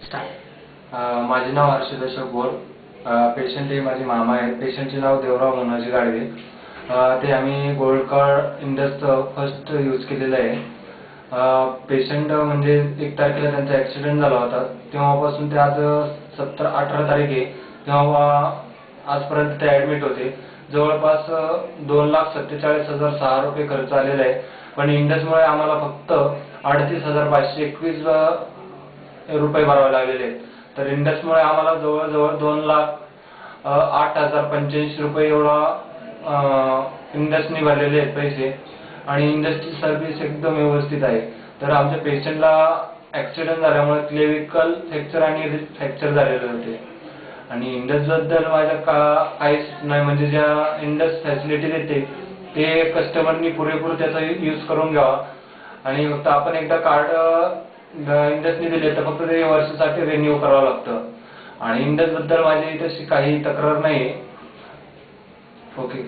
Start. माझे नाव Harshad Ashok bore. Patient हे माझे मामा आहेत. पेशंटचे नाव देवराव मनोजी गाडवे. ते आम्ही गोल्ड कार्ड इंडसचं फर्स्ट यूज केलेलं आहे. पेशंट म्हणजे 1 तारखेला त्यांचा ॲक्सिडेंट झाला होता. तेव्हापासून ते आज 18 तारीख आहे, तेव्हा आजपर्यंत ते ॲडमिट होते. जवळपास 2,47,600 रुपये खर्च आलेला आहे. पण इंडसमुळे आम्हाला फक्त 38,521 रुपये भरावे लागलेले आहेत. तर इंडसमुळे आम्हाला जवळजवळ 2,08,085 रुपये एवढा इंडसनी भरलेले आहेत पैसे. आणि इंडसची सर्व्हिस एकदम व्यवस्थित आहे. तर आमच्या पेशंटला ॲक्सिडेंट झाल्यामुळे क्लेविकल फ्रॅक्चर आणि रिस्ट फ्रॅक्चर झालेले होते. आणि इंडसबद्दल माझ्या काहीच नाही, म्हणजे ज्या इंडस फॅसिलिटी देते ते कस्टमरनी पुरेपूर त्याचा यूज करून घ्यावा. आणि फक्त आपण एकदा कार्ड इंडसनी दिले तर फक्त ते वर्षासाठी रिन्यू करावं लागतं. आणि इंडसबद्दल माझी तशी काही तक्रार नाही. ओके.